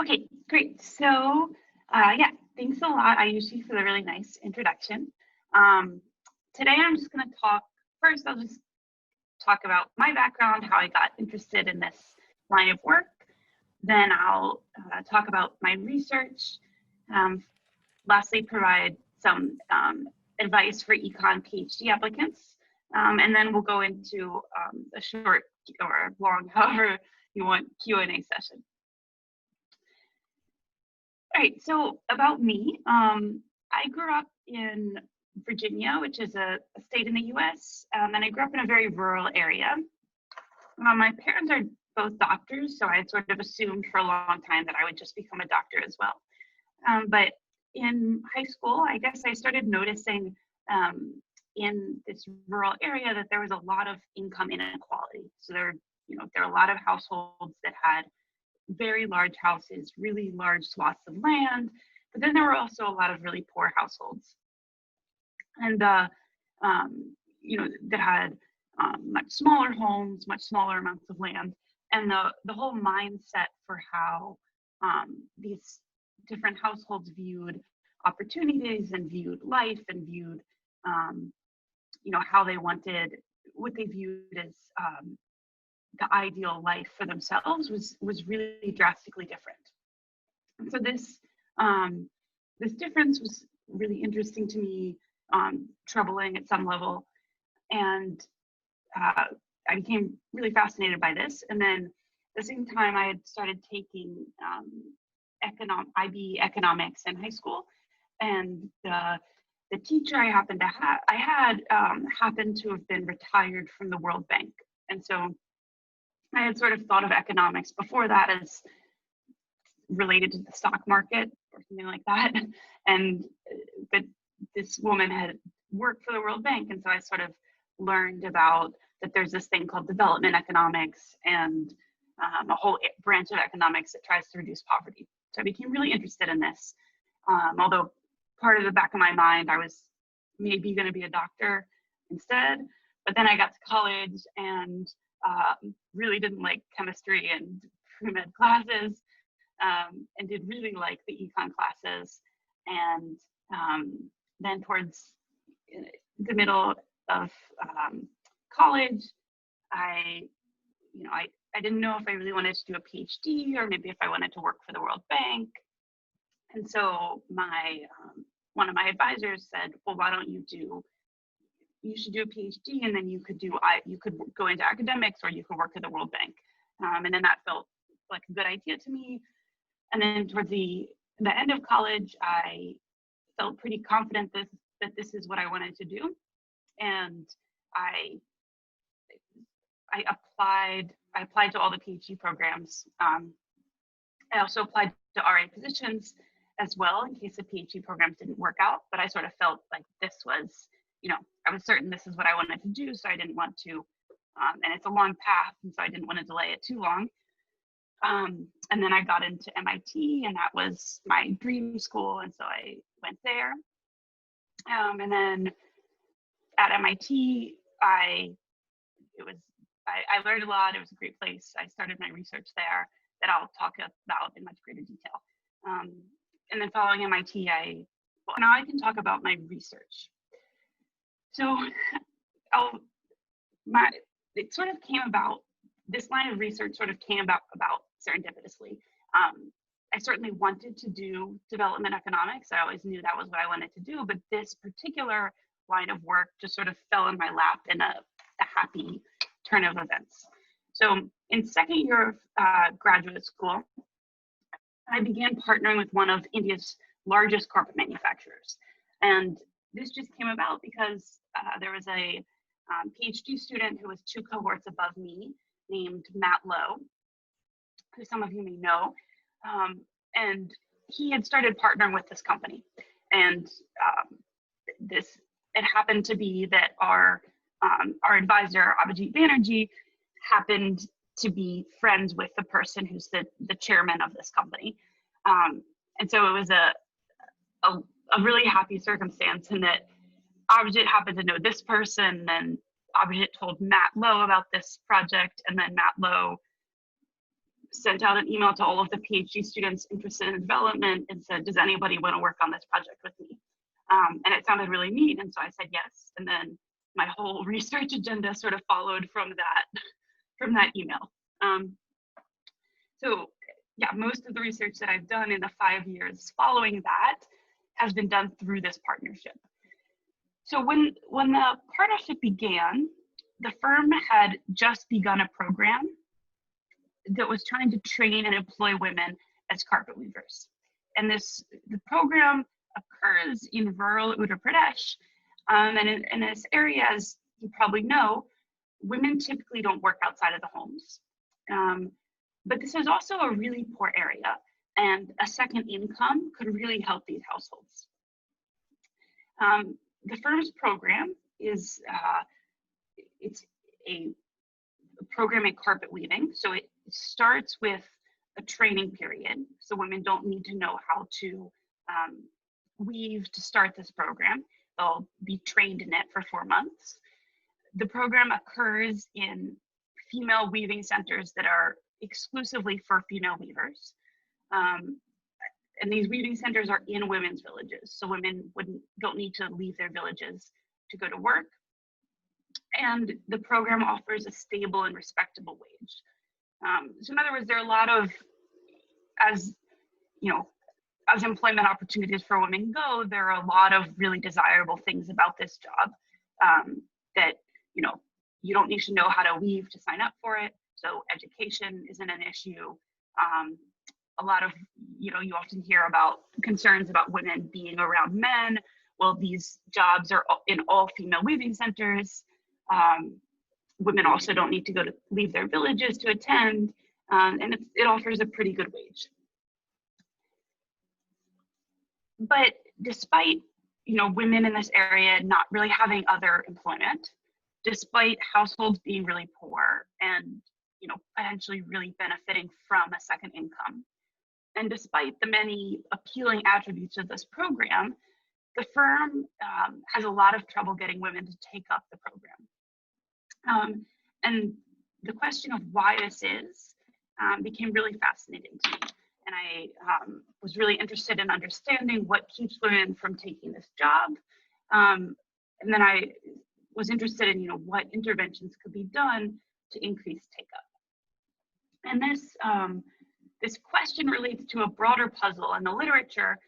Okay, great. So, yeah, thanks a lot, Ayushi, for the really nice introduction. Um, Today, I'm just going to talk. First, I'll just talk about my background, how I got interested in this line of work. Then I'll talk about my research. Um, Lastly, provide some advice for econ PhD applicants. And then we'll go into a short or long, however you want, Q&A session. All right, so about me, I grew up in Virginia, which is a state in the US, and I grew up in a very rural area. My parents are both doctors, so I had sort of assumed for a long time that I would just become a doctor as well. But in high school, I guess I started noticing in this rural area that there was a lot of income inequality. So there are a lot of households that had very large houses, really large swaths of land, but then there were also a lot of really poor households, and that had much smaller homes, much smaller amounts of land, and the whole mindset for how these different households viewed opportunities and viewed life and viewed how they wanted what they viewed as the ideal life for themselves was really drastically different. And so this difference was really interesting to me, troubling at some level, and I became really fascinated by this. And then at the same time, I had started taking IB economics in high school, and the teacher I happened to have been retired from the World Bank, and so I had sort of thought of economics before that as related to the stock market or something like that. But this woman had worked for the World Bank, and so I sort of learned about that there's this thing called development economics and a whole branch of economics that tries to reduce poverty. So I became really interested in this, although part of the back of my mind, I was maybe going to be a doctor instead. But then I got to college and really didn't like chemistry and pre-med classes, and did really like the econ classes. And then towards the middle of college, I didn't know if I really wanted to do a PhD or maybe if I wanted to work for the World Bank. And so one of my advisors said, well, why don't you should do a PhD, and then you could go into academics, or you could work at the World Bank. And then that felt like a good idea to me. And then towards the end of college, I felt pretty confident that this is what I wanted to do. And I applied to all the PhD programs. I also applied to RA positions as well in case the PhD programs didn't work out, but I sort of felt like this was, I was certain this is what I wanted to do, so I didn't want to, and it's a long path, and so I didn't want to delay it too long. And then I got into MIT, and that was my dream school, and so I went there. And then at MIT, I learned a lot. It was a great place. I started my research there that I'll talk about in much greater detail. And then following MIT, now I can talk about my research. So it sort of came about, this line of research sort of came about serendipitously. I certainly wanted to do development economics. I always knew that was what I wanted to do, but this particular line of work just sort of fell in my lap in a happy turn of events. So in second year of graduate school, I began partnering with one of India's largest carpet manufacturers. And this just came about because there was a PhD student who was 2 cohorts above me named Matt Lowe, who some of you may know. And he had started partnering with this company. And it happened to be that our advisor, Abhijit Banerjee, happened to be friends with the person who's the chairman of this company. And so it was a really happy circumstance in that Abhijit happened to know this person, and Abhijit told Matt Lowe about this project, and then Matt Lowe sent out an email to all of the PhD students interested in development and said, does anybody want to work on this project with me? And it sounded really neat, and so I said yes. And then my whole research agenda sort of followed from that email. So yeah, most of the research that I've done in the 5 years following that has been done through this partnership. So when the partnership began, the firm had just begun a program that was trying to train and employ women as carpet weavers. And the program occurs in rural Uttar Pradesh. And in this area, as you probably know, women typically don't work outside of the homes. But this is also a really poor area, and a second income could really help these households. The firm's program is it's a program in carpet weaving. So it starts with a training period. So women don't need to know how to weave to start this program. They'll be trained in it for 4 months. The program occurs in female weaving centers that are exclusively for female weavers. And these weaving centers are in women's villages. So women don't need to leave their villages to go to work. And the program offers a stable and respectable wage. So in other words, there are a lot of, as employment opportunities for women go, there are a lot of really desirable things about this job that, you don't need to know how to weave to sign up for it. So education isn't an issue. A lot of, you often hear about concerns about women being around men. Well, these jobs are in all female weaving centers. Women also don't need to leave their villages to attend, and it offers a pretty good wage. But despite, women in this area not really having other employment, despite households being really poor and, potentially really benefiting from a second income, and despite the many appealing attributes of this program, the firm has a lot of trouble getting women to take up the program. And the question of why this is became really fascinating to me. And I was really interested in understanding what keeps women from taking this job. And then I was interested in, what interventions could be done to increase take-up. And this question relates to a broader puzzle in the literature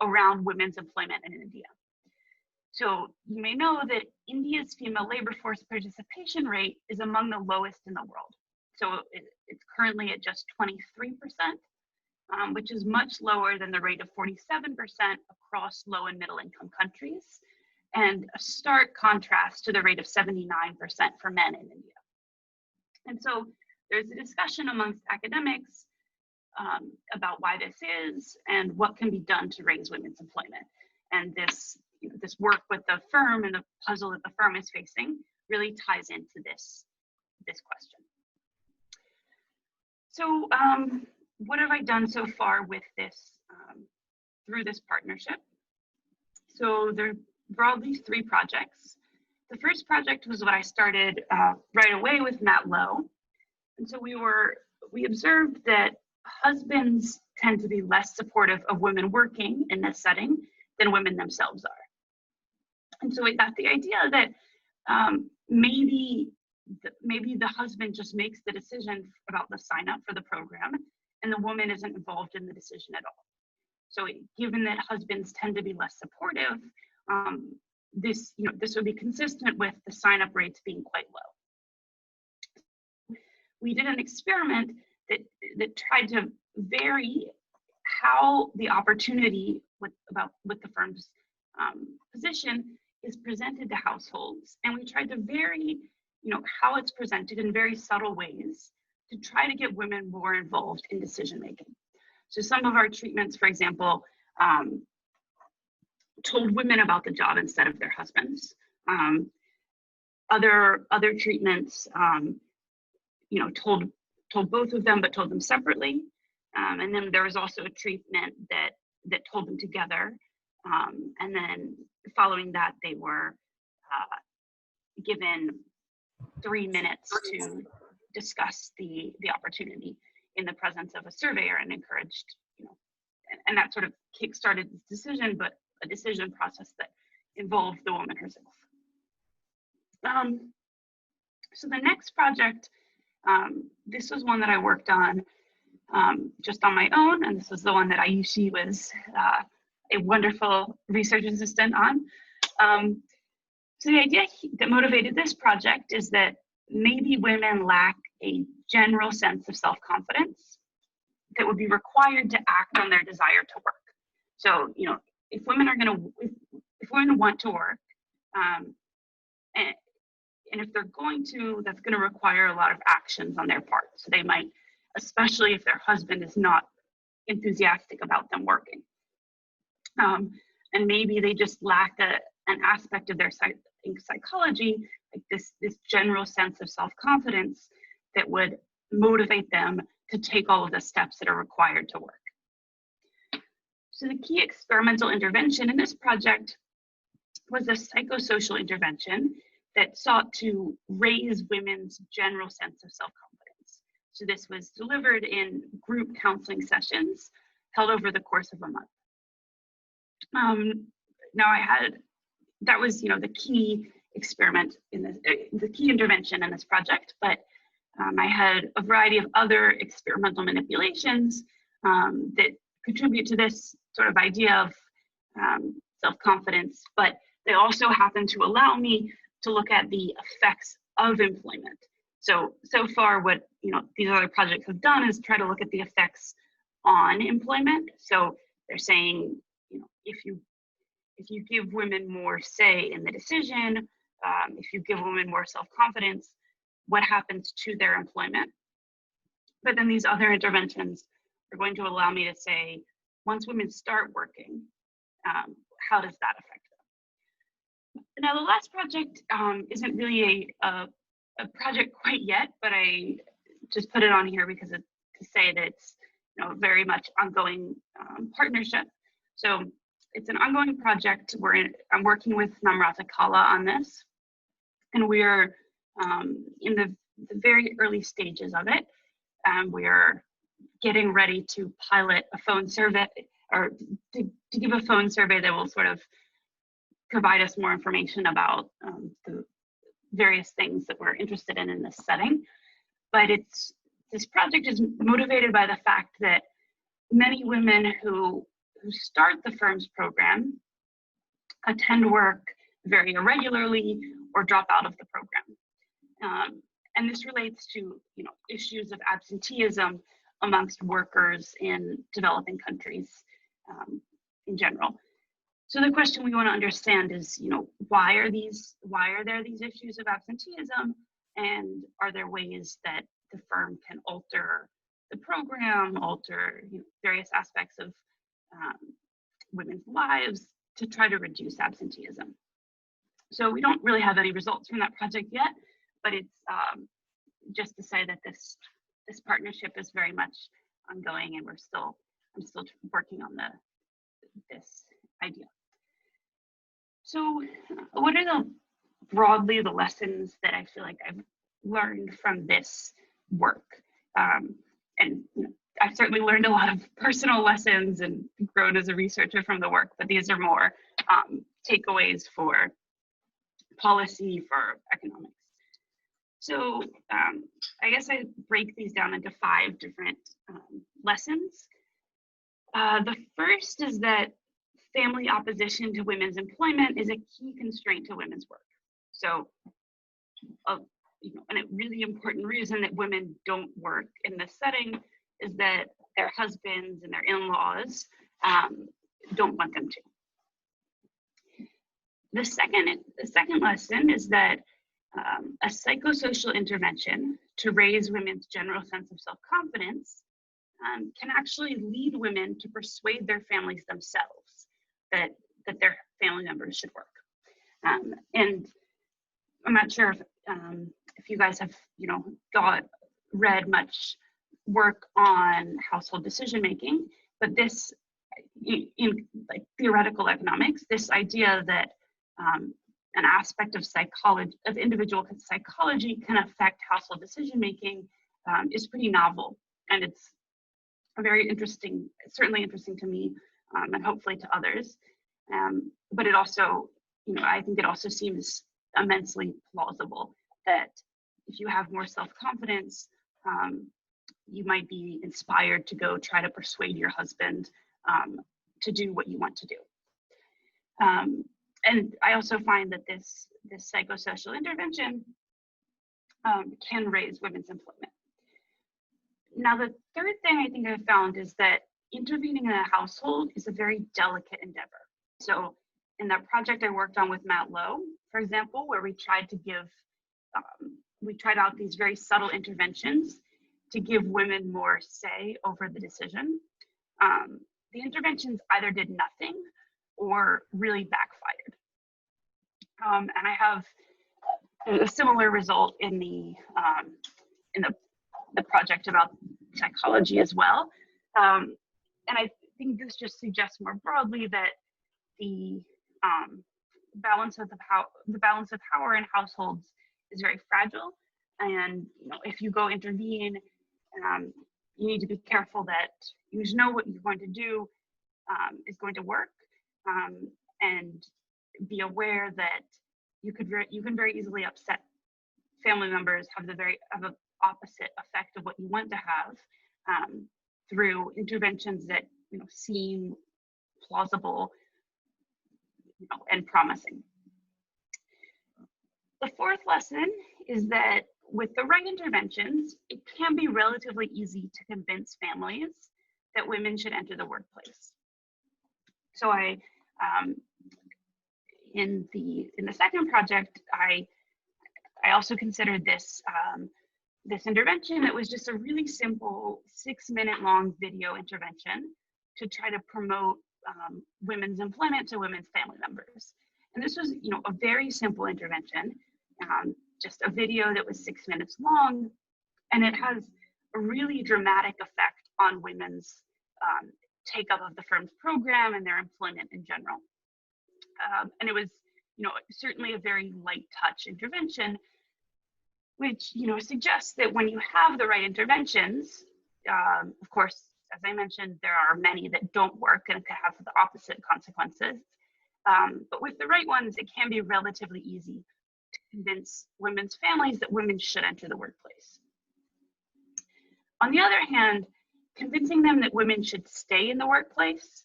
around women's employment in India. So you may know that India's female labor force participation rate is among the lowest in the world. So it's currently at just 23%, which is much lower than the rate of 47% across low and middle income countries, and a stark contrast to the rate of 79% for men in India. And so there's a discussion amongst academics about why this is and what can be done to raise women's employment. And this work with the firm and the puzzle that the firm is facing really ties into this question. So what have I done so far with this, through this partnership? So there are broadly 3 projects. The first project was what I started right away with Matt Lowe. And so we observed that husbands tend to be less supportive of women working in this setting than women themselves are. And so we got the idea that maybe the husband just makes the decision about the sign up for the program and the woman isn't involved in the decision at all. So given that husbands tend to be less supportive, this would be consistent with the sign up rates being quite low. We did an experiment that tried to vary how the opportunity with the firm's position is presented to households, and we tried to vary, how it's presented in very subtle ways to try to get women more involved in decision making. So some of our treatments, for example, told women about the job instead of their husbands. Other treatments, told both of them, but told them separately. And then there was also a treatment that told them together. And then following that, they were given 3 minutes to discuss the opportunity in the presence of a surveyor and encouraged, and that sort of kick-started this decision, but a decision process that involved the woman herself. So the next project, this was one that I worked on just on my own, and this was the one that Ayushi was a wonderful research assistant on. So the idea that motivated this project is that maybe women lack a general sense of self-confidence that would be required to act on their desire to work. So, if women are if women want to work, and if they're going to, that's going to require a lot of actions on their part. So they might, especially if their husband is not enthusiastic about them working. And maybe they just lack an aspect of their psychology, like this general sense of self-confidence that would motivate them to take all of the steps that are required to work. So the key experimental intervention in this project was a psychosocial intervention that sought to raise women's general sense of self-confidence. So this was delivered in group counseling sessions held over the course of a month. That was, the key experiment in this, the key intervention in this project, but I had a variety of other experimental manipulations that contribute to this sort of idea of self-confidence, but they also happen to allow me to look at the effects of employment. So far what these other projects have done is try to look at the effects on employment. So they're saying, if you give women more say in the decision, if you give women more self-confidence, what happens to their employment? But then these other interventions are going to allow me to say, once women start working, how does that affect them? Now, the last project isn't really a project quite yet, but I just put it on here because to say that it's very much ongoing partnership. So it's an ongoing project where I'm working with Namrata Kala on this, and we're in the very early stages of it. We're getting ready to pilot a phone survey, or to give a phone survey that will sort of provide us more information about the various things that we're interested in this setting. But this project is motivated by the fact that many women who start the firm's program attend work very irregularly or drop out of the program. And this relates to issues of absenteeism amongst workers in developing countries in general. So the question we want to understand is, why are there these issues of absenteeism, and are there ways that the firm can alter the program, alter various aspects of women's lives to try to reduce absenteeism? So we don't really have any results from that project yet, but it's just to say that this partnership is very much ongoing, and I'm still working on this idea. So what are broadly the lessons that I feel like I've learned from this work? And I've certainly learned a lot of personal lessons and grown as a researcher from the work, but these are more takeaways for policy, for economics. So I guess I break these down into 5 different lessons. The first is that family opposition to women's employment is a key constraint to women's work. So, and a really important reason that women don't work in this setting is that their husbands and their in-laws don't want them to. The second lesson is that a psychosocial intervention to raise women's general sense of self-confidence can actually lead women to persuade their families themselves that their family members should work. And I'm not sure if you guys have read much work on household decision making, but this in like theoretical economics, this idea that an aspect of psychology, of individual psychology, can affect household decision making is pretty novel. And it's a very interesting, certainly interesting to me, and hopefully to others. But it also, I think it also seems immensely plausible that if you have more self-confidence, you might be inspired to go try to persuade your husband to do what you want to do. And I also find that this psychosocial intervention can raise women's employment. Now, the third thing I think I've found is that intervening in a household is a very delicate endeavor. So in that project I worked on with Matt Lowe, for example, where we tried to give, we tried out these very subtle interventions to give women more say over the decision. The interventions either did nothing or really backfired. And I have a similar result in the project about psychology as well. And I think this just suggests more broadly that the balance of power in households is very fragile. And if you go intervene, you need to be careful that you just know what you're going to do is going to work, and be aware that you can very easily upset family members, have the opposite effect of what you want to have, through interventions that seem plausible, and promising. The fourth lesson is that with the right interventions, it can be relatively easy to convince families that women should enter the workplace. So in the second project, I also considered this intervention that was just a really simple 6-minute long video intervention to try to promote women's employment to women's family members. And this was, a very simple intervention, just a video that was 6 minutes long, and it has a really dramatic effect on women's take up of the firm's program and their employment in general. And it was, certainly a very light touch intervention, which, suggests that when you have the right interventions, of course, as I mentioned, there are many that don't work and can have the opposite consequences. But with the right ones, it can be relatively easy to convince women's families that women should enter the workplace. On the other hand, convincing them that women should stay in the workplace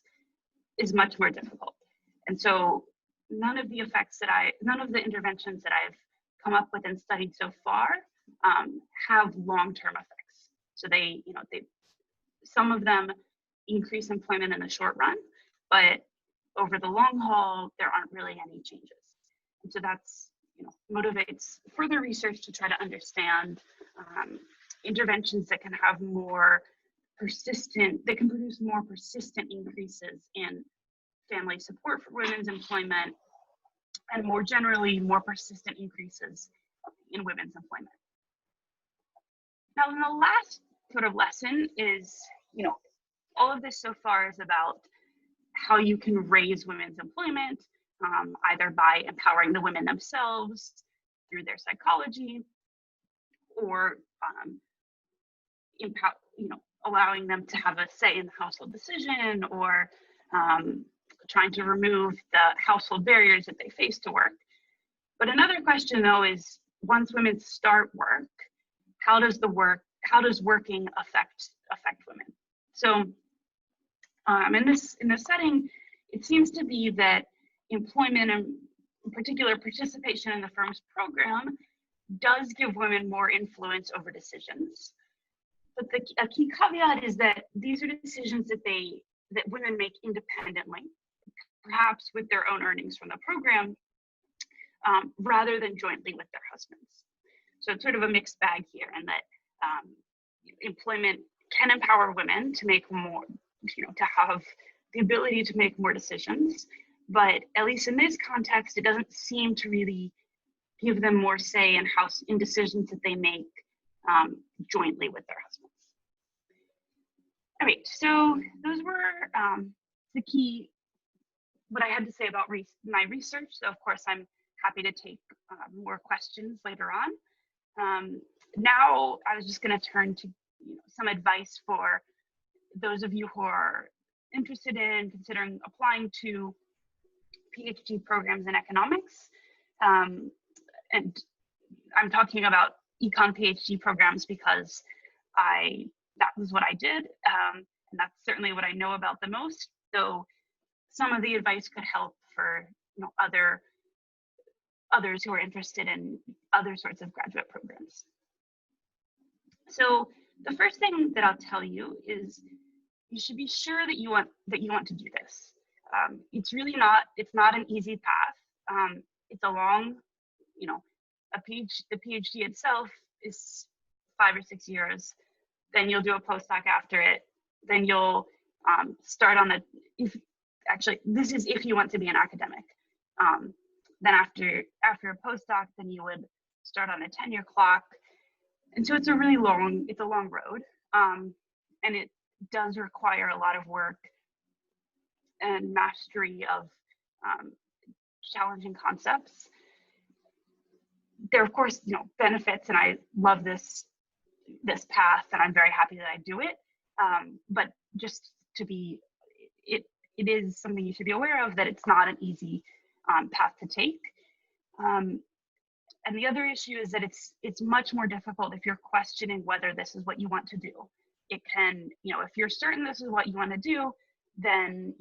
is much more difficult. And so none of the interventions that I've come up with and studied so far have long-term effects. So some of them increase employment in the short run, but over the long haul, there aren't really any changes. And so that's, motivates further research to try to understand interventions that can have that can produce more persistent increases in family support for women's employment, and more generally, more persistent increases in women's employment. Now, then the last sort of lesson is, all of this so far is about how you can raise women's employment, either by empowering the women themselves through their psychology, or allowing them to have a say in the household decision, or trying to remove the household barriers that they face to work. But another question, though, is once women start work, how does working affect women? So in this setting, it seems to be that employment, and in particular participation in the firm's program, does give women more influence over decisions. But a key caveat is that these are decisions that women make independently, perhaps with their own earnings from the program, rather than jointly with their husbands. So it's sort of a mixed bag here, and that employment can empower women to make more, to have the ability to make more decisions. But at least in this context, it doesn't seem to really give them more say in decisions that they make jointly with their husbands. All right, so those were the key, what I had to say about my research. So of course, I'm happy to take more questions later on. Now I was just going to turn to some advice for those of you who are interested in considering applying to PhD programs in economics. And I'm talking about econ PhD programs because that was what I did. And that's certainly what I know about the most, though some of the advice could help for others who are interested in other sorts of graduate programs. So the first thing that I'll tell you is you should be sure that you want to do this. It's not an easy path. It's a long, the PhD itself is 5 or 6 years. Then you'll do a postdoc after it. Then you'll start on this is if you want to be an academic. Then after a postdoc, then you would start on a tenure clock. And so it's a long road. And it does require a lot of work and mastery of challenging concepts. There are, of course, benefits, and I love this path, and I'm very happy that I do it. But just it is something you should be aware of, that it's not an easy path to take. And the other issue is that it's much more difficult if you're questioning whether this is what you want to do. It can, if you're certain this is what you want to do, then,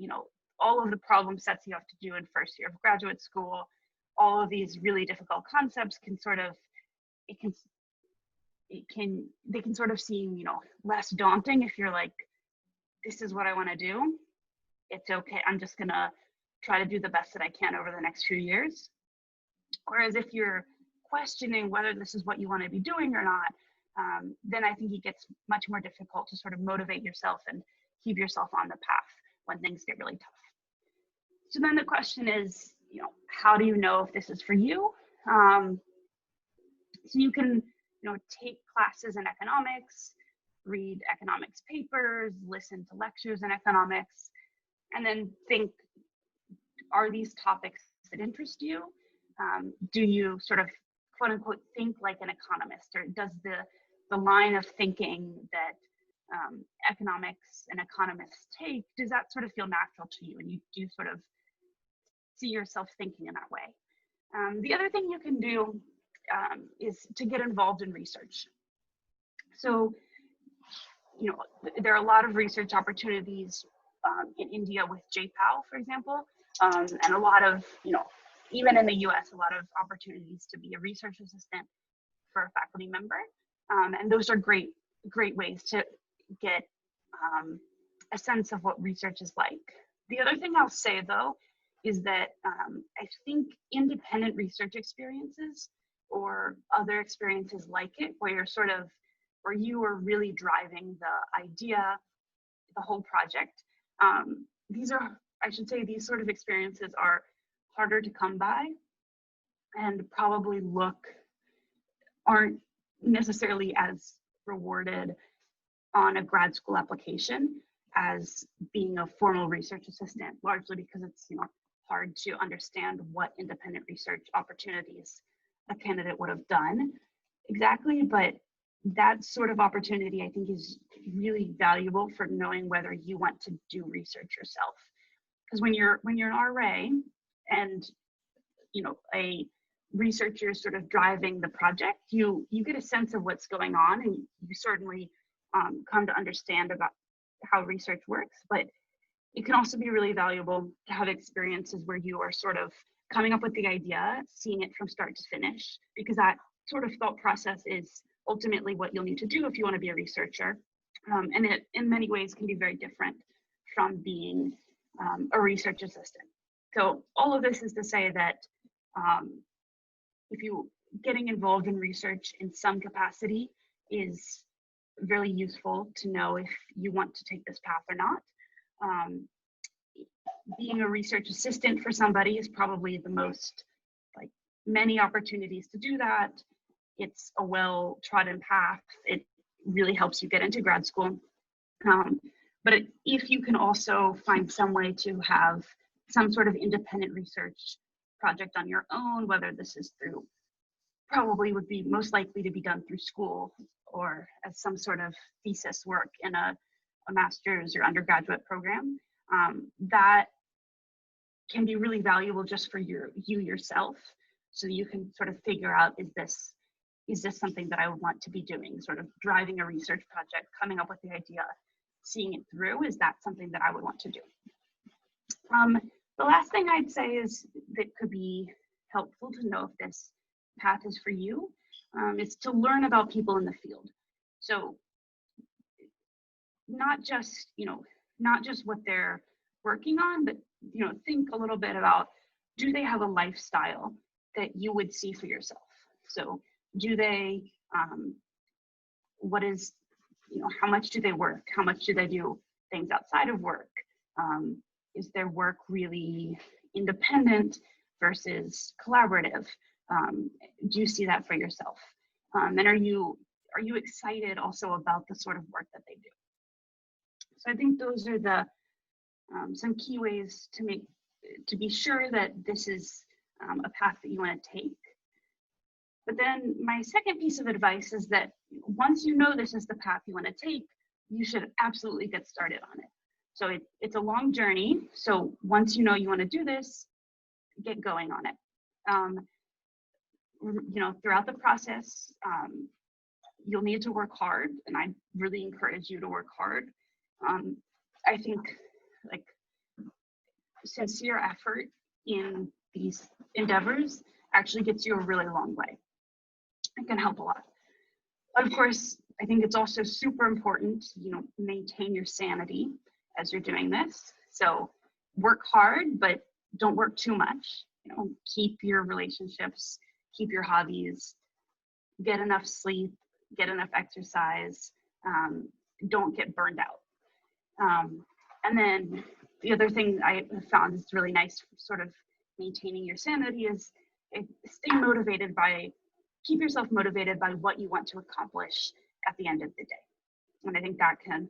all of the problem sets you have to do in first year of graduate school, all of these really difficult concepts can sort of, they can sort of seem, less daunting if you're like, this is what I want to do. It's okay. I'm just going to try to do the best that I can over the next few years. Whereas if you're questioning whether this is what you want to be doing or not, then I think it gets much more difficult to sort of motivate yourself and keep yourself on the path when things get really tough. So then the question is, how do you know if this is for you? So you can, take classes in economics, read economics papers, listen to lectures in economics, and then think, are these topics that interest you? Do you sort of, quote unquote, think like an economist, or does the line of thinking that economics and economists take, does that sort of feel natural to you, and you do sort of see yourself thinking in that way? The other thing you can do is to get involved in research. So, there are a lot of research opportunities in India with JPAL, for example, and a lot of, even in the US, a lot of opportunities to be a research assistant for a faculty member. And those are great ways to get a sense of what research is like. The other thing I'll say, though, is that I think independent research experiences or other experiences like it, where you are really driving the idea, the whole project, these sort of experiences are harder to come by and probably aren't necessarily as rewarded on a grad school application as being a formal research assistant, largely because it's hard to understand what independent research opportunities a candidate would have done exactly. But that sort of opportunity, I think, is really valuable for knowing whether you want to do research yourself. Because when you're an RA and a researcher is sort of driving the project, you get a sense of what's going on, and you certainly come to understand about how research works. But it can also be really valuable to have experiences where you are sort of coming up with the idea, seeing it from start to finish, because that sort of thought process is ultimately what you'll need to do if you want to be a researcher. And it, in many ways, can be very different from being a research assistant. So all of this is to say that if you getting involved in research in some capacity is really useful to know if you want to take this path or not. Being a research assistant for somebody is probably the most, many opportunities to do that. It's a well-trodden path. It really helps you get into grad school. But if you can also find some way to have some sort of independent research project on your own, whether this is through probably would be most likely to be done through school or as some sort of thesis work in a master's or undergraduate program, that can be really valuable just for you yourself. So you can sort of figure out, is this something that I would want to be doing? Sort of driving a research project, coming up with the idea, seeing it through, is that something that I would want to do? The last thing I'd say is that could be helpful to know if this path is for you, is to learn about people in the field. So not just what they're working on, but think a little bit about, do they have a lifestyle that you would see for yourself? So do they, how much do they work? How much do they do things outside of work? Is their work really independent versus collaborative? Do you see that for yourself? And are you excited also about the sort of work that they do? So I think those are the some key ways to be sure that this is a path that you want to take. But then my second piece of advice is that once you know this is the path you want to take, you should absolutely get started on it. So it's a long journey. So once you know you want to do this, get going on it. Throughout the process, you'll need to work hard, and I really encourage you to work hard. I think like sincere effort in these endeavors actually gets you a really long way. It can help a lot. But of course, I think it's also super important, maintain your sanity as you're doing this. So work hard, but don't work too much. Keep your relationships, keep your hobbies, get enough sleep, get enough exercise, don't get burned out. And then the other thing I found is really nice for sort of maintaining your sanity is keep yourself motivated by what you want to accomplish at the end of the day. And I think that can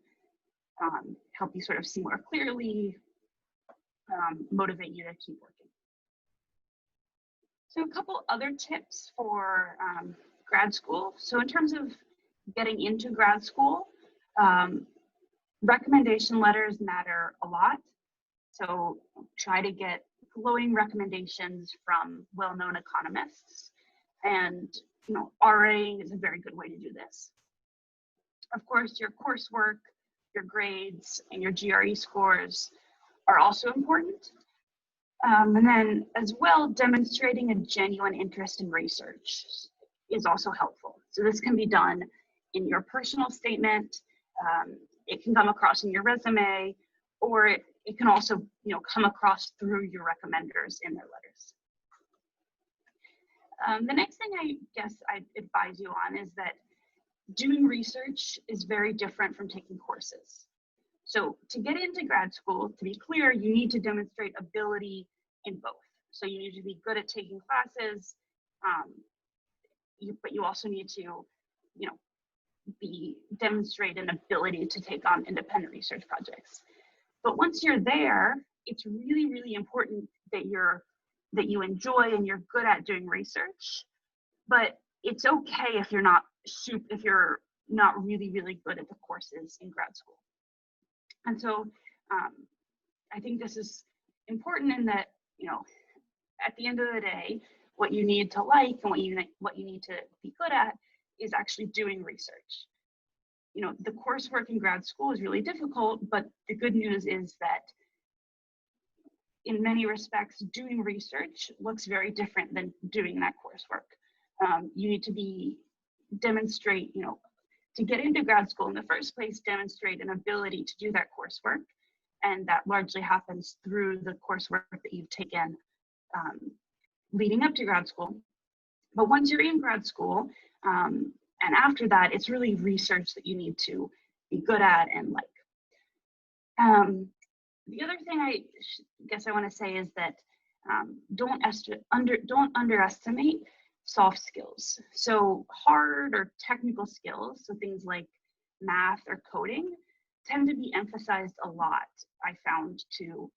help you sort of see more clearly, motivate you to keep working. So a couple other tips for grad school. So in terms of getting into grad school, recommendation letters matter a lot. So try to get glowing recommendations from well-known economists. And RAing is a very good way to do this. Of course, your coursework, your grades, and your GRE scores are also important. And then as well, demonstrating a genuine interest in research is also helpful. So this can be done in your personal statement. It can come across in your resume, or it can also come across through your recommenders in their letters. The next thing I guess I'd advise you on is that doing research is very different from taking courses. So to get into grad school, to be clear, you need to demonstrate ability in both. So you need to be good at taking classes, but you also need to, demonstrate an ability to take on independent research projects. But once you're there, it's really, really important that you enjoy and you're good at doing research. But it's okay if you're not really, really good at the courses in grad school. And so I think this is important in that, at the end of the day, what you need to like and what you need to be good at is actually doing research. The coursework in grad school is really difficult, but the good news is that in many respects, doing research looks very different than doing that coursework. You need to demonstrate, to get into grad school in the first place, demonstrate an ability to do that coursework. And that largely happens through the coursework that you've taken leading up to grad school. But once you're in grad school, and after that, it's really research that you need to be good at and like. The other thing I guess I want to say is that don't underestimate soft skills. So hard or technical skills, so things like math or coding, tend to be emphasized a lot, I found, to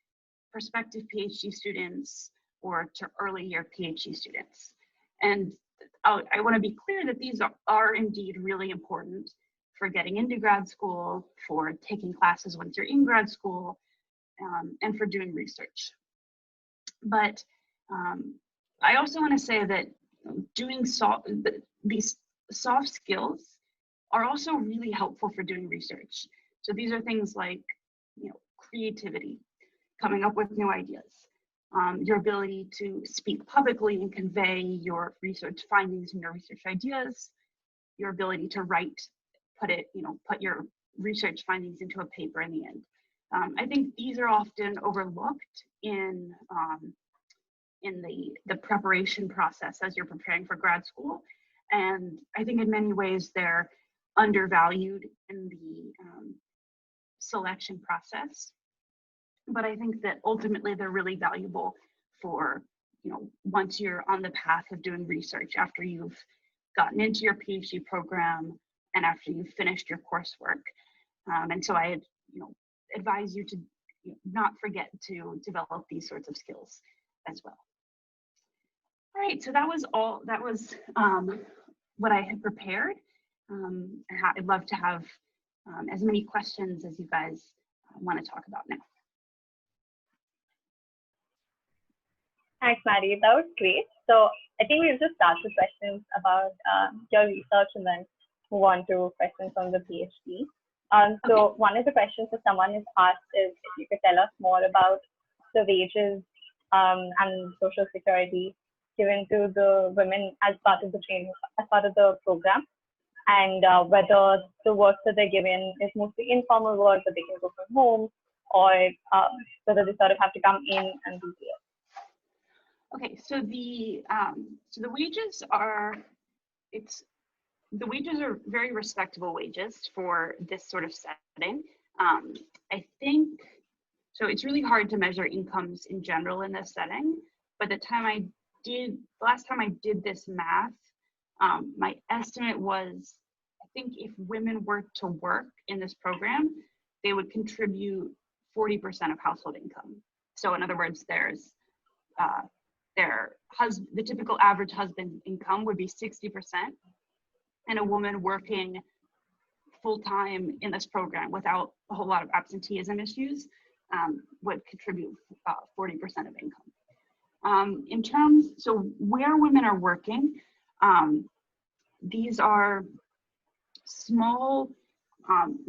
prospective PhD students or to early year PhD students. And I want to be clear that these are indeed really important for getting into grad school, for taking classes once you're in grad school, and for doing research. But I also want to say that doing these soft skills are also really helpful for doing research. So these are things like, creativity, coming up with new ideas, your ability to speak publicly and convey your research findings and your research ideas, your ability to write, put your research findings into a paper in the end. I think these are often overlooked in the preparation process as you're preparing for grad school. And I think in many ways they're undervalued in the selection process. But I think that ultimately they're really valuable for, once you're on the path of doing research, after you've gotten into your PhD program and after you've finished your coursework. And so I, advise you to not forget to develop these sorts of skills as well. All right, so that was what I had prepared. I'd love to have as many questions as you guys want to talk about now. Thanks, Maddie. That was great. So I think we'll just start with questions about your research and then move on to questions on the PhD. So one of the questions that someone has asked is if you could tell us more about the wages and social security given to the women as part of the training, as part of the program, and whether the work that they're given is mostly informal work that they can go from home, or whether they sort of have to come in and do it. Okay, so the wages are very respectable wages for this sort of setting. I think so. It's really hard to measure incomes in general in this setting. But last time I did this math, my estimate was, I think if women were to work in this program, they would contribute 40% of household income. So in other words, the typical average husband income would be 60%, and a woman working full-time in this program without a whole lot of absenteeism issues would contribute 40% of income. So where women are working, these are small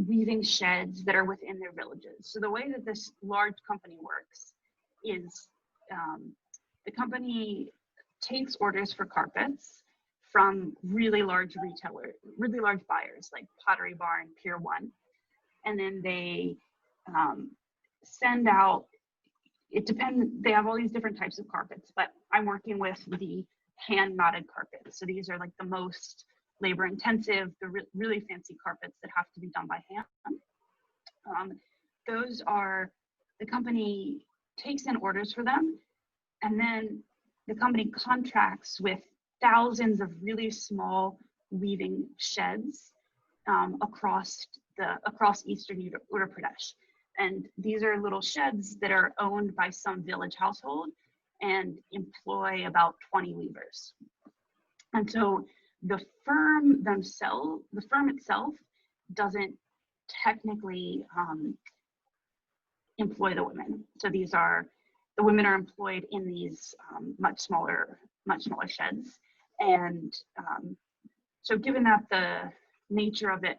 weaving sheds that are within their villages. So the way that this large company works is the company takes orders for carpets from really large buyers like Pottery Barn, Pier 1, and then they send out, it depends, they have all these different types of carpets, but I'm working with the hand knotted carpets. So these are like the most labor intensive, the really fancy carpets that have to be done by hand. The company takes in orders for them, and then the company contracts with thousands of really small weaving sheds across eastern Uttar Pradesh. And these are little sheds that are owned by some village household and employ about 20 weavers. And so the firm itself doesn't technically employ the women. So the women are employed in these much smaller sheds. And so given that the nature of it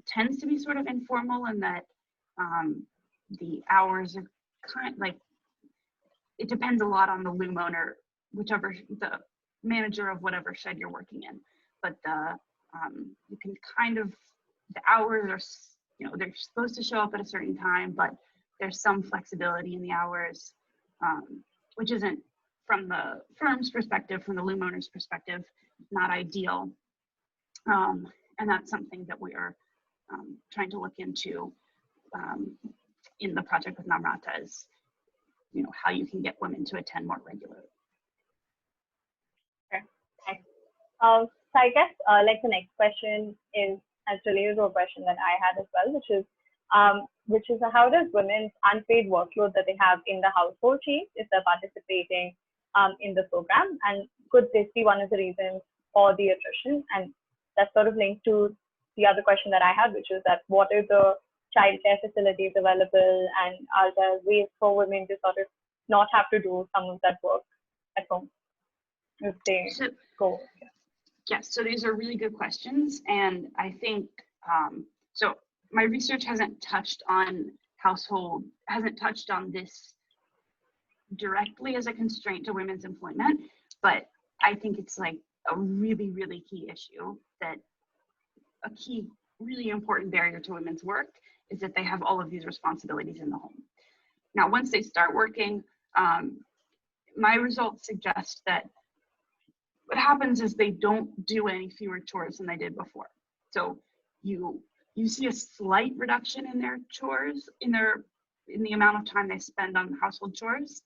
tends to be sort of informal, and that the hours are it depends a lot on the loom owner, whichever the manager of whatever shed you're working in. But you can the hours are, they're supposed to show up at a certain time, but there's some flexibility in the hours, which isn't, from the firm's perspective, from the loom owner's perspective, not ideal. And that's something that we are trying to look into in the project with Namrata, is how you can get women to attend more regularly. Okay, thanks. So I guess the next question is related to a question that I had as well, which is how does women's unpaid workload that they have in the household change if they're participating in the program? And could this be one of the reasons for the attrition? And that's sort of linked to the other question that I had, which is that what are the childcare facilities available, and are there ways for women to sort of not have to do some of that work at home if they go? Yes, so these are really good questions. And I think, so my research hasn't touched on this directly as a constraint to women's employment, but I think it's like a really, really key issue, that a key, really important barrier to women's work is that they have all of these responsibilities in the home. Now, once they start working, my results suggest that what happens is they don't do any fewer chores than they did before. So you see a slight reduction in their chores, in the amount of time they spend on household chores,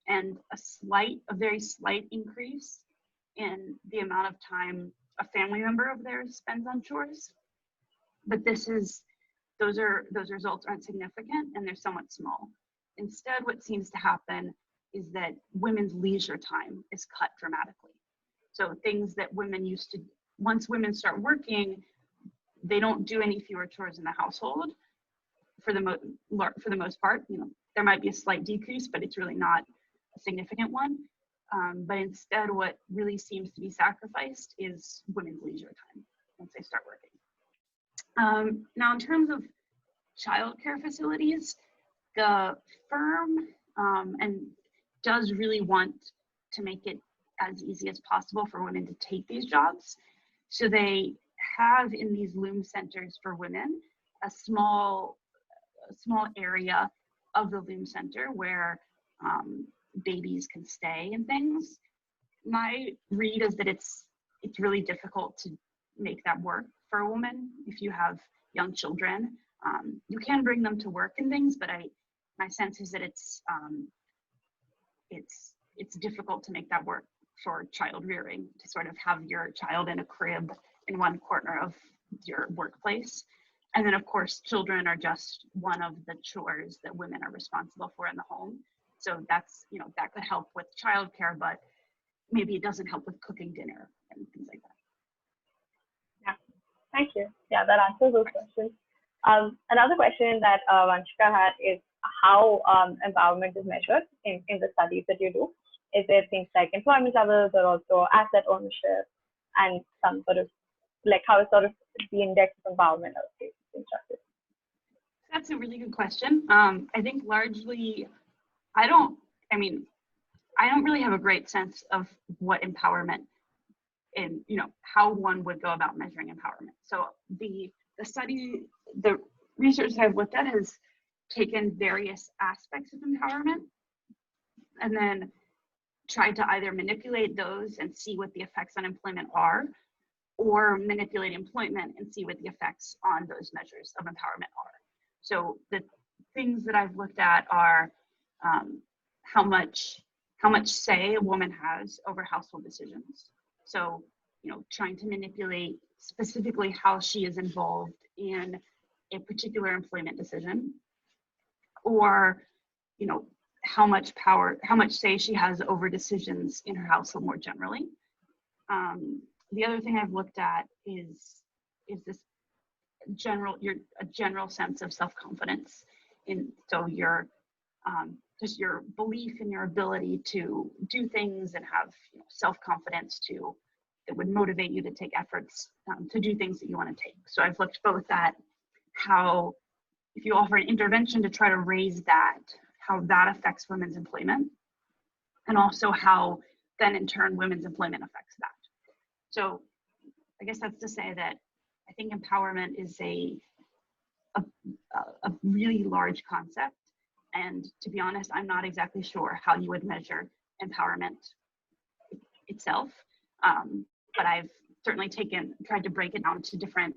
and a very slight increase in the amount of time a family member of theirs spends on chores. But those results aren't significant, and they're somewhat small. Instead, what seems to happen is that women's leisure time is cut dramatically. So things that women used to, once women start working, they don't do any fewer chores in the household for the most part. There might be a slight decrease, but it's really not a significant one. But instead, what really seems to be sacrificed is women's leisure time once they start working. Now, in terms of childcare facilities, the firm does really want to make it as easy as possible for women to take these jobs. So they have in these loom centers for women a small area of the loom center where babies can stay and things. My read is that it's really difficult to make that work for a woman if you have young children. You can bring them to work and things, but my sense is that it's difficult to make that work for child rearing, to sort of have your child in a crib in one corner of your workplace. And then of course, children are just one of the chores that women are responsible for in the home. So that's, that could help with childcare, but maybe it doesn't help with cooking dinner and things like that. Yeah, thank you. Yeah, that answers those questions. Another question that Vanshika had is how empowerment is measured in the studies that you do. Is there things like employment levels or also asset ownership, and some sort of like how is sort of the index of empowerment of states constructed? That's a really good question. I think largely, I don't really have a great sense of what empowerment and how one would go about measuring empowerment. So the research I've looked at has taken various aspects of empowerment and then tried to either manipulate those and see what the effects on employment are, or manipulate employment and see what the effects on those measures of empowerment are. So the things that I've looked at are how much say a woman has over household decisions. So, trying to manipulate specifically how she is involved in a particular employment decision, or, how much say she has over decisions in her household more generally. The other thing I've looked at is this a general sense of self-confidence. So just your belief in your ability to do things and have self-confidence that would motivate you to take efforts to do things that you want to take. So I've looked both at how, if you offer an intervention to try to raise that, how that affects women's employment, and also how then in turn women's employment affects that. So I guess that's to say that I think empowerment is a really large concept. And to be honest, I'm not exactly sure how you would measure empowerment itself. But I've certainly tried to break it down to different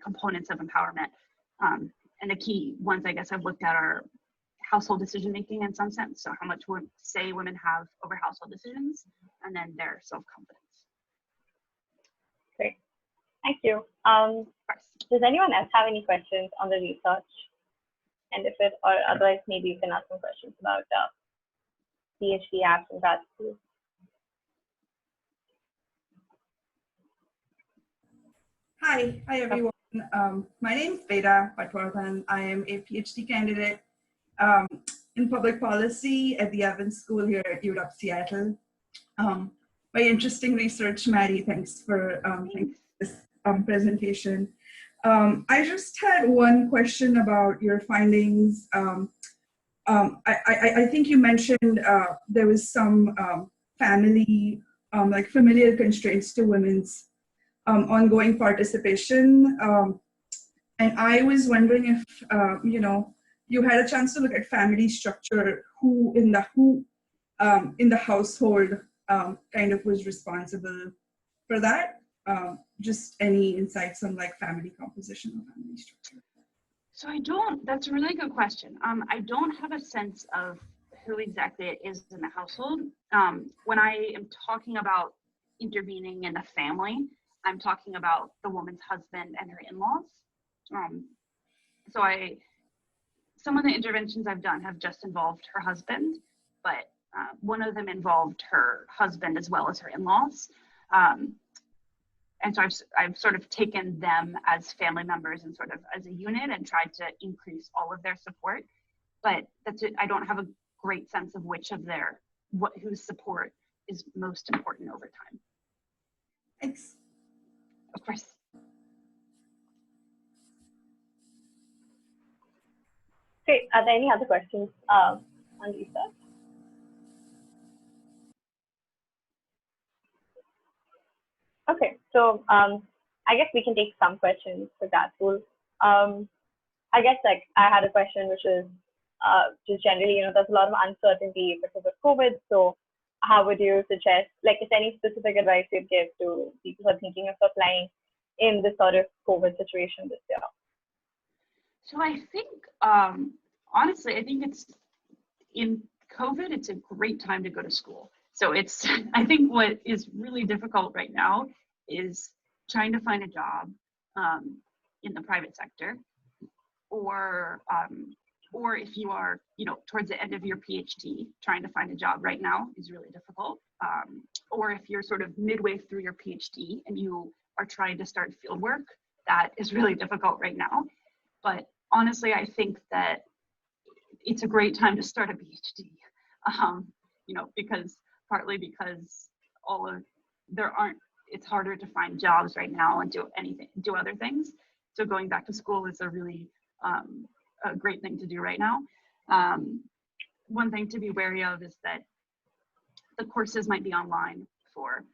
components of empowerment. And the key ones I guess I've looked at are household decision-making in some sense. So how much say women have over household decisions, and then their self-confidence. Great, thank you. Does anyone else have any questions on the research? And if it, or otherwise maybe you can ask some questions about PhD apps and grad school. Hi everyone. My name is Veda Patwardhan. I am a PhD candidate um, in public policy at the Evans School here at UW Seattle. Very interesting research, Maddie. Thanks for this presentation. I just had one question about your findings. I think you mentioned there was some family, like familial constraints to women's ongoing participation. And I was wondering if, you had a chance to look at family structure, who in the household kind of was responsible for that. Just any insights on like family composition or family structure. So that's a really good question. I don't have a sense of who exactly it is in the household. When I am talking about intervening in the family, I'm talking about the woman's husband and her in-laws. So some of the interventions I've done have just involved her husband, but one of them involved her husband as well as her in-laws. And so I've sort of taken them as family members and sort of as a unit and tried to increase all of their support. But that's it. I don't have a great sense of whose support is most important over time. Thanks. Of course. Great. Are there any other questions on research? Okay, so I guess we can take some questions for grad school. I guess like I had a question, which is just generally, there's a lot of uncertainty because of COVID. So how would you suggest, like, is there any specific advice you'd give to people who are thinking of applying in this sort of COVID situation this year? So I think, honestly, I think in COVID, it's a great time to go to school. So I think what is really difficult right now is trying to find a job in the private sector, or if you are, towards the end of your PhD, trying to find a job right now is really difficult. Or if you're sort of midway through your PhD and you are trying to start field work, that is really difficult right now. But honestly, I think that it's a great time to start a PhD, partly because it's harder to find jobs right now and do other things. So going back to school is a really a great thing to do right now. One thing to be wary of is that the courses might be online for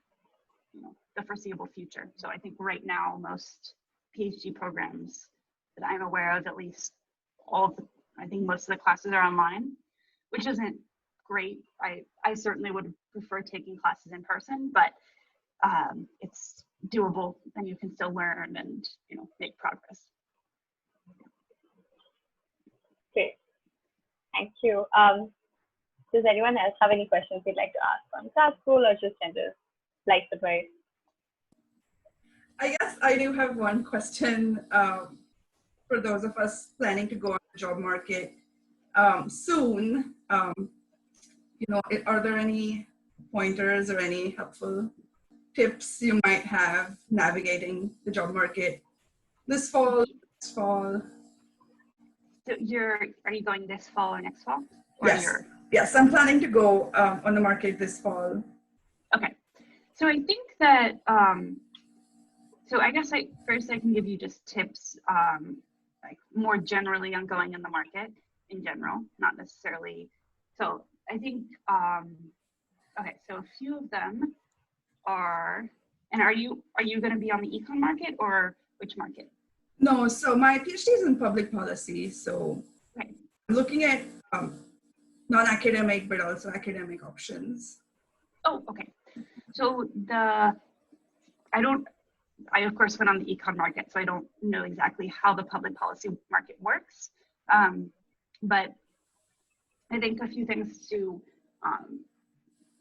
the foreseeable future. So I think right now most PhD programs that I'm aware of, at least I think most of the classes are online, which isn't great. I certainly would prefer taking classes in person, but it's doable and you can still learn and make progress. Great, thank you. Does anyone else have any questions they'd like to ask on grad school or just general life advice? I guess I do have one question for those of us planning to go on the job market soon. Are there any pointers or any helpful tips you might have navigating the job market this fall? So are you going this fall or next fall? Or yes, I'm planning to go on the market this fall. Okay, so I think that so I guess first I can give you just tips like more generally on going in the market in general, not necessarily. So I think okay, so a few of them are you going to be on the econ market or which market? No, so my PhD is in public policy, so right. I'm looking at non-academic but also academic options. Oh, okay. So I of course went on the econ market, so I don't know exactly how the public policy market works. But I think a few things to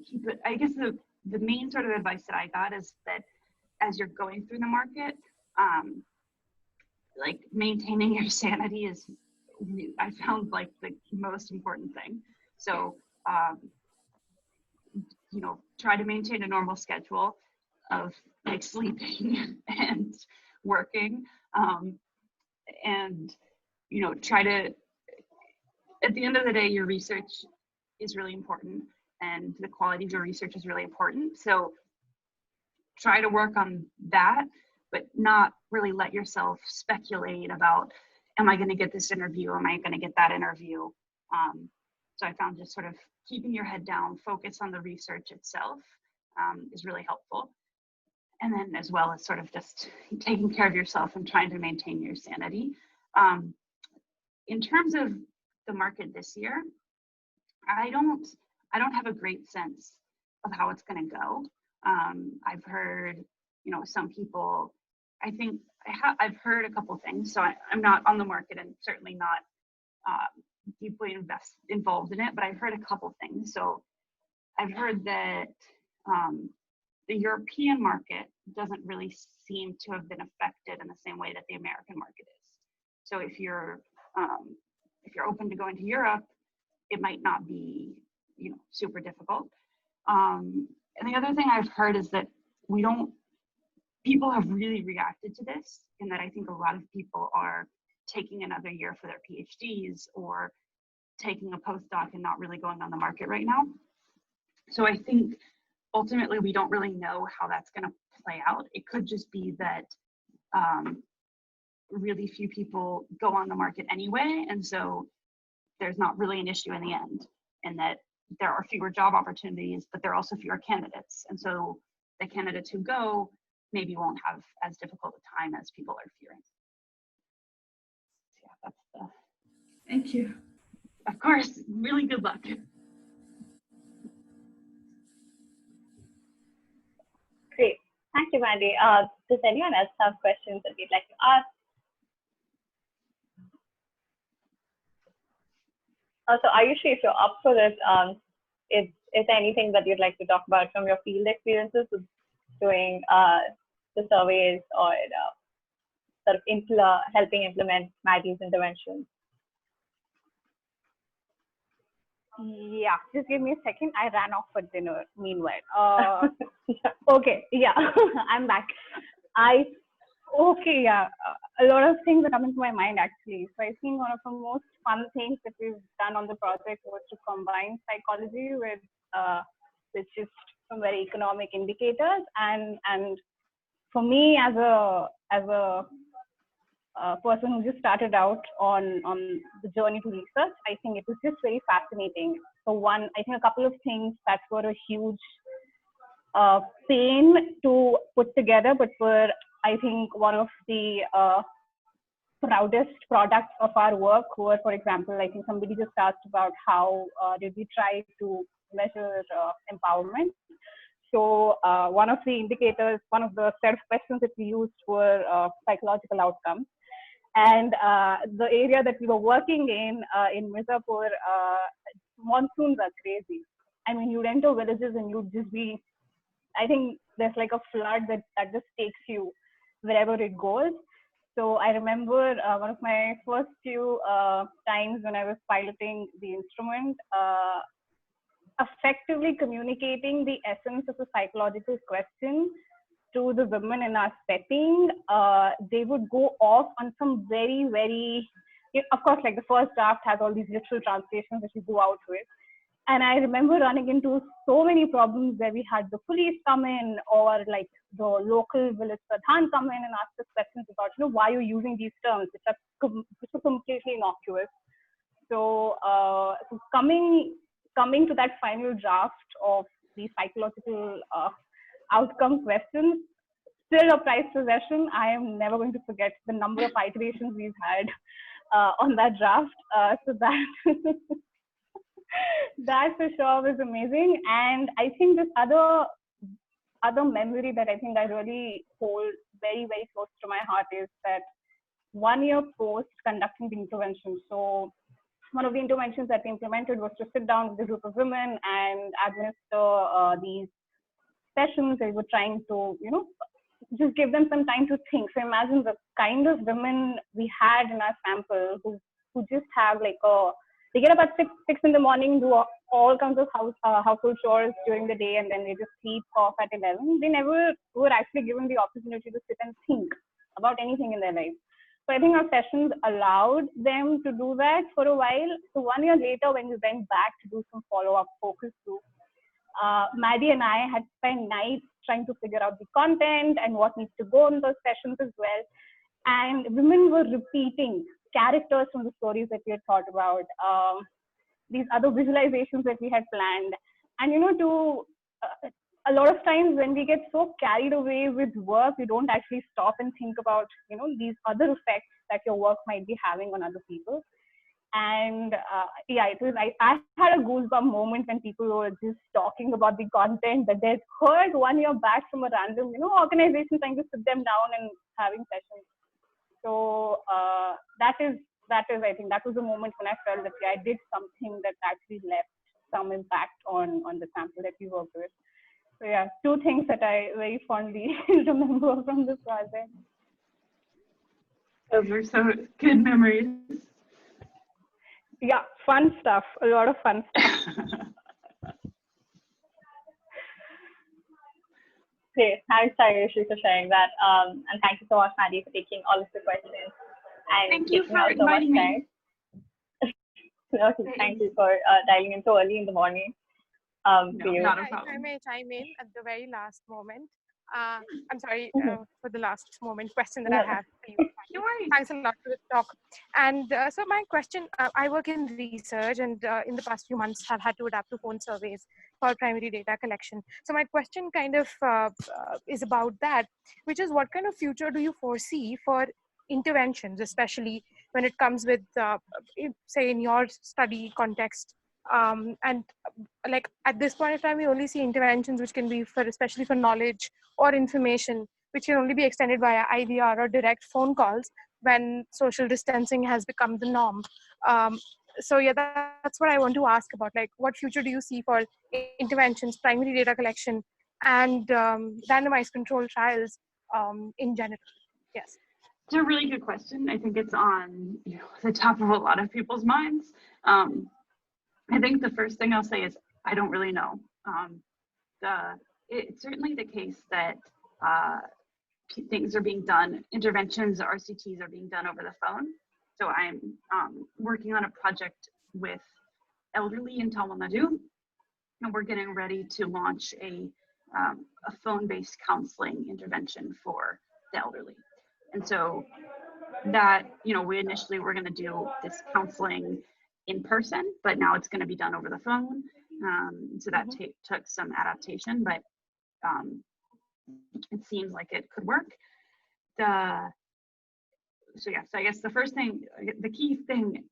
keep it, I guess the main sort of advice that I got is that as you're going through the market, like maintaining your sanity is, I found like the most important thing. So, try to maintain a normal schedule of like sleeping and working, and try to, at the end of the day, your research is really important and the quality of your research is really important. So try to work on that, but not really let yourself speculate about, am I going to get this interview? Am I going to get that interview? So I found just sort of keeping your head down, focus on the research itself is really helpful. And then as well as sort of just taking care of yourself and trying to maintain your sanity. In terms of the market this year, I don't have a great sense of how it's going to go. I've heard, some people, I think I've heard a couple things. So I'm not on the market and certainly not deeply involved in it, but I've heard a couple things. So I've heard that the European market doesn't really seem to have been affected in the same way that the American market is. So if you're open to going to Europe, it might not be, super difficult. And the other thing I've heard is that people have really reacted to this, in that I think a lot of people are taking another year for their PhDs or taking a postdoc and not really going on the market right now. So I think ultimately we don't really know how that's going to play out. It could just be that really few people go on the market anyway, and so there's not really an issue in the end, and that there are fewer job opportunities, but there are also fewer candidates, and so the candidates who go maybe won't have as difficult a time as people are fearing. So yeah, that's Thank you. Of course, really good luck. Great. Thank you, Mandy. Does anyone else have questions that you'd like to ask? Also, Ayushi, if you're up for this, is there anything that you'd like to talk about from your field experiences with doing the surveys or sort of helping implement Maddie's interventions? Yeah, just give me a second. I ran off for dinner meanwhile. Okay, yeah, I'm back. Yeah, a lot of things are coming to my mind actually. So I think one of the most fun things that we've done on the project was to combine psychology with just some very economic indicators. And for me, as a person who just started out on the journey to research, I think it was just very fascinating. So I think a couple of things that were a huge pain to put together, but were, I think, one of the proudest products of our work were, for example, I think somebody just asked about how did we try to measure empowerment. So one of the indicators, one of the set of questions that we used were psychological outcomes. And the area that we were working in Mirzapur, monsoons are crazy. I mean, you'd enter villages and you'd just be, I think there's like a flood that just takes you wherever it goes. So I remember one of my first few times when I was piloting the instrument, effectively communicating the essence of a psychological question to the women in our setting. They would go off on some very, very, of course, like the first draft has all these literal translations that you go out with. And I remember running into so many problems where we had the police come in, or like the local village pradhan come in and ask us questions about, why you're using these terms, which are completely innocuous. So, coming to that final draft of the psychological outcome questions, still a prized possession. I am never going to forget the number of iterations we've had on that draft. So that that for sure was amazing. And I think this other memory that I think I really hold very, very close to my heart is that 1 year post conducting the intervention. So one of the interventions that we implemented was to sit down with a group of women and administer these sessions. They were trying to, just give them some time to think. So imagine the kind of women we had in our sample who just have like they get up at 6 in the morning, do all kinds of household chores during the day, and then they just sleep off at 11. They never were actually given the opportunity to sit and think about anything in their life. So I think our sessions allowed them to do that for a while. So 1 year later, when we went back to do some follow-up focus group, Maddie and I had spent nights trying to figure out the content and what needs to go in those sessions as well. And women were repeating characters from the stories that we had thought about, these other visualizations that we had planned. And, a lot of times when we get so carried away with work, we don't actually stop and think about, these other effects that your work might be having on other people. And I had a goosebump moment when people were just talking about the content that they'd heard 1 year back from a random, organization trying to sit them down and having sessions. So that is, I think that was the moment when I felt that I did something that actually left some impact on the sample that we worked with. So yeah, 2 things that I very fondly remember from this project. Those were so good memories. Yeah, fun stuff, a lot of fun stuff. Great. Thanks, Ayushi, for sharing that. And thank you so much, Maddie, for taking all of the questions. And Thank you for inviting me. Okay, thank you for dialing in so early in the morning. No, not a If I problem. may chime in at the very last moment. I'm sorry for the last moment question that I have for you. No worries. Thanks a lot for the talk. And so my question, I work in research and in the past few months have had to adapt to phone surveys for primary data collection. So my question kind of is about that, which is what kind of future do you foresee for interventions, especially when it comes with, say in your study context, and like at this point of time, we only see interventions which can be for, especially for knowledge or information, which can only be extended via IVR or direct phone calls when social distancing has become the norm. So yeah, that's what I want to ask about. Like, what future do you see for interventions, primary data collection, and randomized control trials in general? Yes. It's a really good question. I think it's on the top of a lot of people's minds. I think the first thing I'll say is I don't really know. It's certainly the case that things are being done, interventions, RCTs are being done over the phone. So I'm working on a project with elderly in Tamil Nadu, and we're getting ready to launch a phone-based counseling intervention for the elderly. And so that, we initially were going to do this counseling in person, but now it's going to be done over the phone. So that took some adaptation, but it seems like it could work. So I guess the first thing, the key thing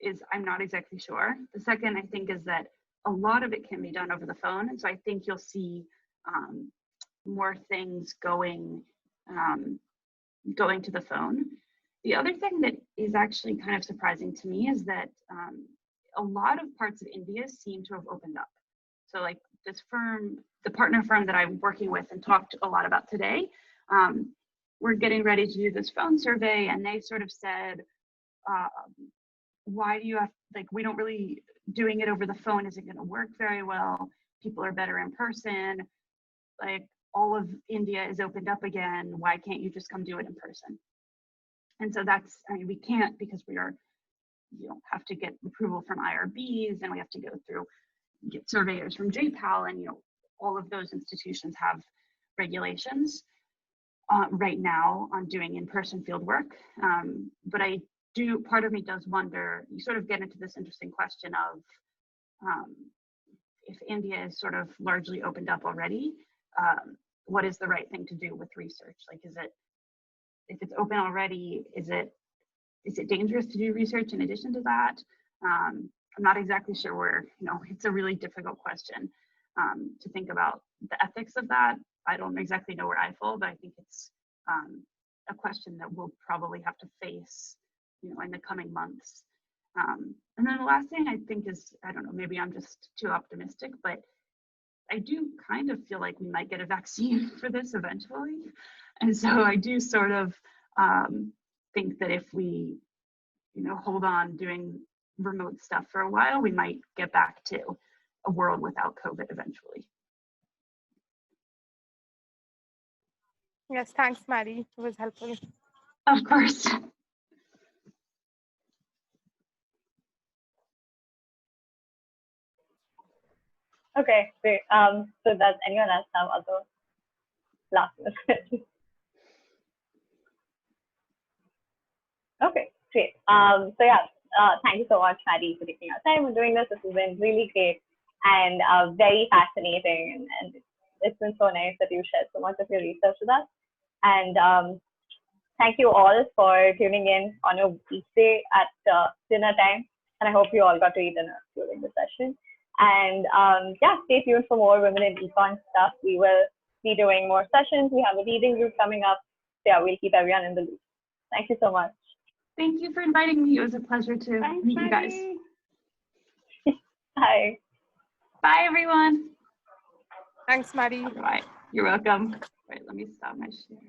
is I'm not exactly sure. The second, I think, is that a lot of it can be done over the phone. And so I think you'll see more things going to the phone. The other thing that is actually kind of surprising to me is that a lot of parts of India seem to have opened up. So like this firm, the partner firm that I'm working with and talked a lot about today, we're getting ready to do this phone survey, and they sort of said, why do you have, like, we don't really, doing it over the phone isn't going to work very well. People are better in person. Like, all of India is opened up again. Why can't you just come do it in person? And so that's, we can't, because we are, have to get approval from IRBs, and we have to go through, get surveyors from JPAL, and all of those institutions have regulations right now on doing in-person field work. But part of me does wonder, you sort of get into this interesting question of if India is sort of largely opened up already, what is the right thing to do with research? Like, if it's open already, is it dangerous to do research in addition to that? I'm not exactly sure where, it's a really difficult question to think about the ethics of that. I don't exactly know where I fall, but I think it's a question that we'll probably have to face, in the coming months. And then the last thing I think is, I don't know, maybe I'm just too optimistic, but I do kind of feel like we might get a vaccine for this eventually. And so I do sort of think that if we, hold on doing remote stuff for a while, we might get back to a world without COVID eventually. Yes, thanks, Maddie. It was helpful. Of course. Okay, great. So does anyone else have other last questions? Okay, great. So yeah, thank you so much, Maddie, for taking our time and doing this. This has been really great and very fascinating, and it's been so nice that you shared so much of your research with us. And thank you all for tuning in on a weekday at dinner time. And I hope you all got to eat dinner during the session. And yeah, stay tuned for more Women in Econ stuff. We will be doing more sessions. We have a reading group coming up. So yeah, we'll keep everyone in the loop. Thank you so much. Thank you for inviting me. It was a pleasure to Thanks, meet you guys. Maddie. Bye. Bye, everyone. Thanks, Maddie. All right. You're welcome. All right, let me stop my share.